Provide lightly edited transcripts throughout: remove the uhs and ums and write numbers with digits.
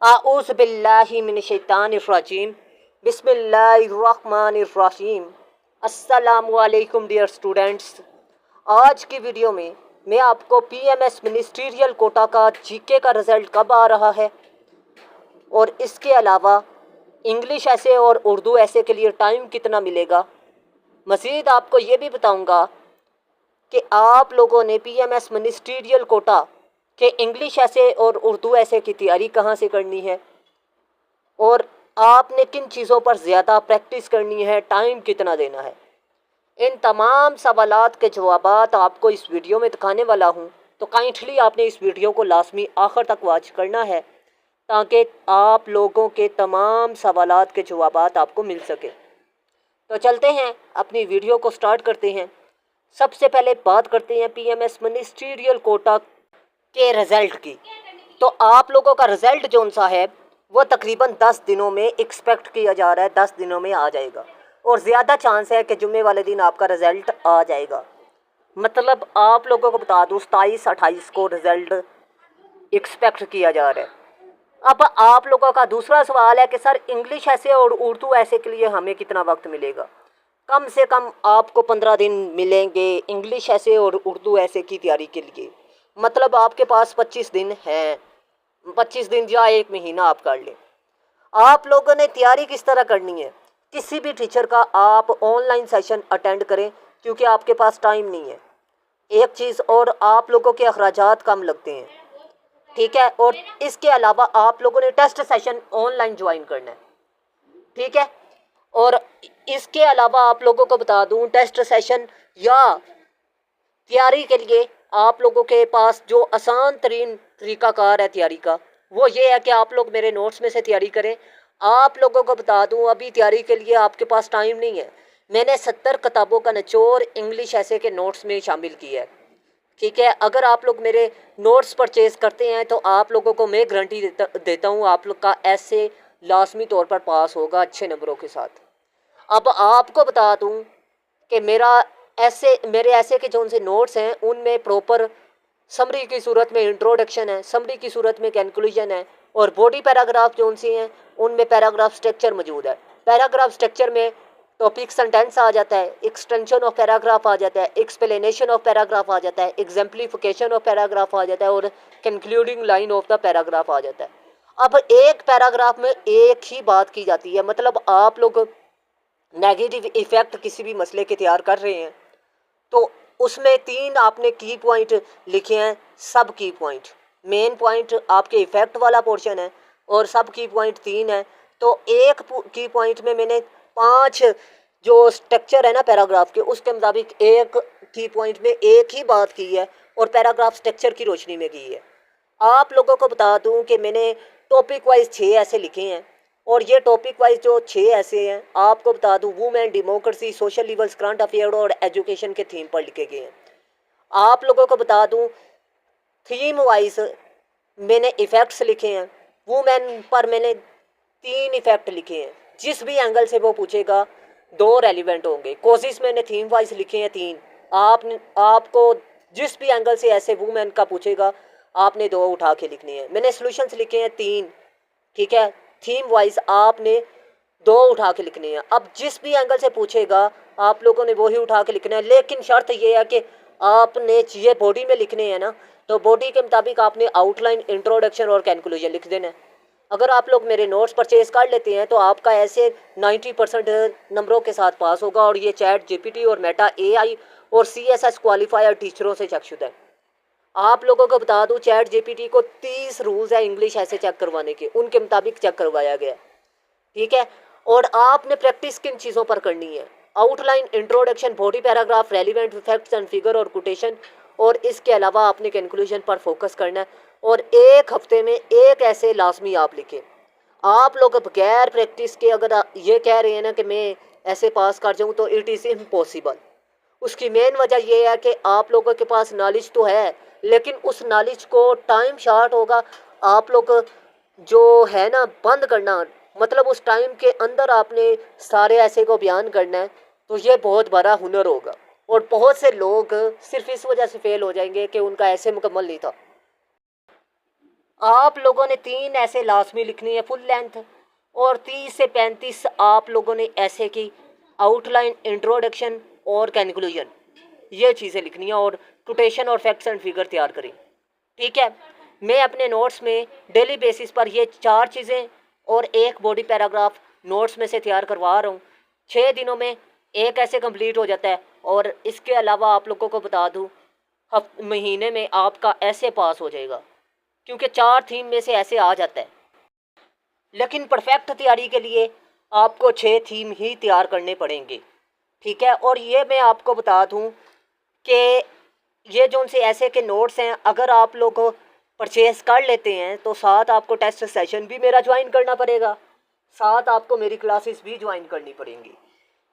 आऊज़ु बिल्लाहि मिनश शैतानिर रजीम। बिस्मिल्लाहिर्रहमानिर्रहीम। अस्सलामु अलैकुम डियर स्टूडेंट्स। आज की वीडियो में मैं आपको पीएमएस मिनिस्ट्रियल कोटा का जीके का रिज़ल्ट कब आ रहा है और इसके अलावा इंग्लिश ऐसे और उर्दू ऐसे के लिए टाइम कितना मिलेगा, मज़ीद आपको ये भी बताऊंगा कि आप लोगों ने पीएमएस मिनिस्ट्रियल कोटा के इंग्लिश ऐसे और उर्दू ऐसे की तैयारी कहाँ से करनी है और आपने किन चीज़ों पर ज़्यादा प्रैक्टिस करनी है, टाइम कितना देना है। इन तमाम सवालात के जवाबात आपको इस वीडियो में दिखाने वाला हूँ, तो काइंडली आपने इस वीडियो को लाजमी आखिर तक वॉच करना है ताकि आप लोगों के तमाम सवालात के जवाबात आपको मिल सके। तो चलते हैं, अपनी वीडियो को स्टार्ट करते हैं। सबसे पहले बात करते हैं पीएमएस मिनिस्ट्रियल कोटा के रिज़ल्ट की। तो आप लोगों का रिज़ल्ट जो सा है वो तकरीबन 10 दिनों में एक्सपेक्ट किया जा रहा है, 10 दिनों में आ जाएगा और ज़्यादा चांस है कि जुम्मे वाले दिन आपका रिज़ल्ट आ जाएगा। मतलब आप लोगों को बता दूँ 27-28 को रिज़ल्ट एक्सपेक्ट किया जा रहा है। अब आप लोगों का दूसरा सवाल है कि सर इंग्लिश ऐसे और उर्दू ऐसे के लिए हमें कितना वक्त मिलेगा। कम से कम आपको 15 दिन मिलेंगे इंग्लिश ऐसे और उर्दू ऐसे की तैयारी के लिए। मतलब आपके पास 25 दिन हैं, 25 दिन या 1 महीना आप कर लें। आप लोगों ने तैयारी किस तरह करनी है, किसी भी टीचर का आप ऑनलाइन सेशन अटेंड करें क्योंकि आपके पास टाइम नहीं है। एक चीज़ और, आप लोगों के अखराजात कम लगते हैं, ठीक है। और इसके अलावा आप लोगों ने टेस्ट सेशन ऑनलाइन ज्वाइन करना है, ठीक है। और इसके अलावा आप लोगों को बता दूं टेस्ट सेशन या तैयारी के लिए आप लोगों के पास जो आसान तरीन तरीक़ाकार है तैयारी का, वो ये है कि आप लोग मेरे नोट्स में से तैयारी करें। आप लोगों को बता दूं अभी तैयारी के लिए आपके पास टाइम नहीं है। मैंने 70 किताबों का निचोड़ इंग्लिश ऐसे के नोट्स में शामिल किया है, ठीक है। अगर आप लोग मेरे नोट्स परचेज़ करते हैं तो आप लोगों को मैं गारंटी देता हूँ आप लोग का ऐसे लाजमी तौर पर पास होगा अच्छे नंबरों के साथ। अब आपको बता दूं कि मेरे ऐसे के जो उनसे नोट्स हैं उनमें प्रॉपर समरी की सूरत में इंट्रोडक्शन है, समरी की सूरत में कंक्लूजन है और बॉडी पैराग्राफ जो उनसे हैं उनमें पैराग्राफ स्ट्रक्चर मौजूद है। पैराग्राफ स्ट्रक्चर में टॉपिक सेंटेंस आ जाता है, एक्सटेंशन ऑफ पैराग्राफ आ जाता है, एक्सप्लेनेशन ऑफ पैराग्राफ आ जाता है, एग्जाम्पलीफिकेशन ऑफ पैराग्राफ आ जाता है और concluding line of the paragraph आ जाता है। अब एक पैराग्राफ में एक ही बात की जाती है। मतलब आप लोग नेगेटिव इफ़ेक्ट किसी भी मसले के तैयार कर रहे हैं तो उसमें 3 आपने की पॉइंट लिखे हैं। सब की पॉइंट, मेन पॉइंट आपके इफ़ेक्ट वाला पोर्शन है और सब की पॉइंट 3 है। तो एक की पॉइंट में मैंने 5 जो स्ट्रक्चर है ना पैराग्राफ के, उसके मुताबिक एक की पॉइंट में एक ही बात की है और पैराग्राफ स्ट्रक्चर की रोशनी में की है। आप लोगों को बता दूं कि मैंने टॉपिक वाइज 6 ऐसे लिखे हैं और ये टॉपिक वाइज जो 6 ऐसे हैं आपको बता दूं women, democracy, social levels, current affair और एजुकेशन के थीम पर लिखे गए हैं। आप लोगों को बता दूं थीम वाइज मैंने इफ़ेक्ट्स लिखे हैं। वुमेन पर मैंने 3 इफ़ेक्ट लिखे हैं, जिस भी एंगल से वो पूछेगा 2 रेलिवेंट होंगे। कोशिश मैंने थीम वाइज लिखे हैं 3। आपको जिस भी एंगल से ऐसे वुमेन का पूछेगा आपने 2 उठा के लिखने हैं। मैंने सॉल्यूशंस लिखे हैं 3, ठीक है। थीम वाइज आपने 2 उठा के लिखने हैं। अब जिस भी एंगल से पूछेगा आप लोगों ने वही उठा के लिखना है, लेकिन शर्त ये है कि आपने ये बॉडी में लिखने हैं ना, तो बॉडी के मुताबिक आपने आउटलाइन, इंट्रोडक्शन और कंक्लूजन लिख देना है। अगर आप लोग मेरे नोट्स परचेज कर लेते हैं तो आपका ऐसे 90% नंबरों के साथ पास होगा और ये चैट जीपीटी और मेटा एआई और सीएसएस क्वालिफायर टीचरों से चेकशुदा है। आप लोगों को बता दूं चैट जीपीटी को 30 रूल्स है इंग्लिश ऐसे चेक करवाने के, उनके मुताबिक चेक करवाया गया, ठीक है। और आपने प्रैक्टिस किन चीज़ों पर करनी है? Outline, introduction, body paragraph, relevant facts and figure और कोटेशन, और इसके अलावा आपने कंक्लूजन पर फोकस करना है। और एक हफ्ते में एक ऐसे लाजमी आप लिखें। आप लोग बगैर प्रैक्टिस के अगर ये कह रहे हैं ना कि मैं ऐसे पास कर जाऊँ तो इट इज़ इम्पॉसिबल। उसकी मेन वजह यह है कि आप लोगों के पास नॉलेज तो है, लेकिन उस नॉलेज को टाइम शॉर्ट होगा। आप लोग जो है ना बंद करना, मतलब उस टाइम के अंदर आपने सारे ऐसे को बयान करना है, तो ये बहुत बड़ा हुनर होगा। और बहुत से लोग सिर्फ इस वजह से फेल हो जाएंगे कि उनका ऐसे मुकम्मल नहीं था। आप लोगों ने 3 ऐसे लाजमी लिखनी है फुल लेंथ, और 30 से 35 आप लोगों ने ऐसे की आउटलाइन, इंट्रोडक्शन और कंक्लूजन, ये चीज़ें लिखनी है, और कोटेशन और फैक्ट्स एंड फिगर तैयार करें। ठीक है, मैं अपने नोट्स में डेली बेसिस पर ये 4 चीज़ें और एक बॉडी पैराग्राफ नोट्स में से तैयार करवा रहा हूँ। 6 दिनों में एक ऐसे कंप्लीट हो जाता है। और इसके अलावा आप लोगों को बता दूँ, महीने में आपका ऐसे पास हो जाएगा, क्योंकि 4 थीम में से ऐसे आ जाता है। लेकिन परफेक्ट तैयारी के लिए आपको 6 थीम ही तैयार करने पड़ेंगे। ठीक है, और ये मैं आपको बता दूं कि ये जो उनसे ऐसे के नोट्स हैं, अगर आप लोग परचेज़ कर लेते हैं तो साथ आपको टेस्ट सेशन भी मेरा ज्वाइन करना पड़ेगा, साथ आपको मेरी क्लासेस भी ज्वाइन करनी पड़ेंगी।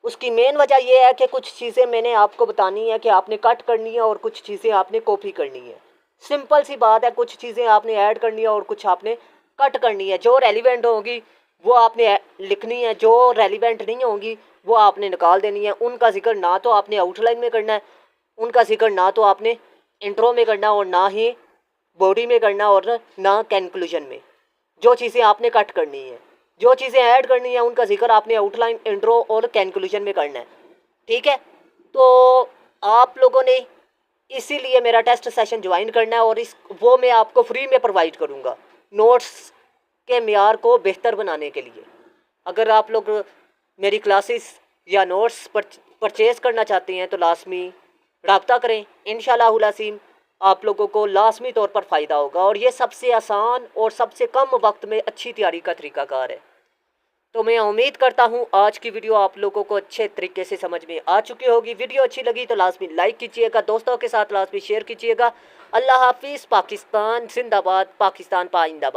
उसकी मेन वजह यह है कि कुछ चीज़ें मैंने आपको बतानी है कि आपने कट करनी है और कुछ चीज़ें आपने कॉपी करनी है। सिंपल सी बात है, कुछ चीज़ें आपने ऐड करनी है और कुछ आपने कट करनी है। जो रेलिवेंट होगी वो आपने लिखनी है, जो रेलिवेंट नहीं होगी वो आपने निकाल देनी है। उनका जिक्र ना तो आपने आउटलाइन में करना है, उनका जिक्र ना तो आपने इंट्रो में करना और ना ही बॉडी में करना और ना कंक्लूजन में। जो चीज़ें आपने कट करनी है, जो चीज़ें ऐड करनी है, उनका जिक्र आपने आउटलाइन, इंट्रो और कंक्लूजन में करना है। ठीक है, तो आप लोगों ने इसीलिए मेरा टेस्ट सेशन ज्वाइन करना है, और वो मैं आपको फ्री में प्रोवाइड करूँगा नोट्स के मियार को बेहतर बनाने के लिए। अगर आप लोग मेरी क्लासेस या नोट्स परचेज़ करना चाहते हैं तो लाजमी रब्ता करें। इंशाअल्लाहुल अज़ीम आप लोगों को लाजमी तौर पर फ़ायदा होगा, और ये सबसे आसान और सबसे कम वक्त में अच्छी तैयारी का तरीक़ाकार है। तो मैं उम्मीद करता हूँ आज की वीडियो आप लोगों को अच्छे तरीके से समझ में आ चुकी होगी। वीडियो अच्छी लगी तो लाजमी लाइक कीजिएगा, दोस्तों के साथ लाजमी शेयर कीजिएगा। अल्लाह हाफिज़। पाकिस्तान जिंदाबाद, पाकिस्तान पाइंदाबाद।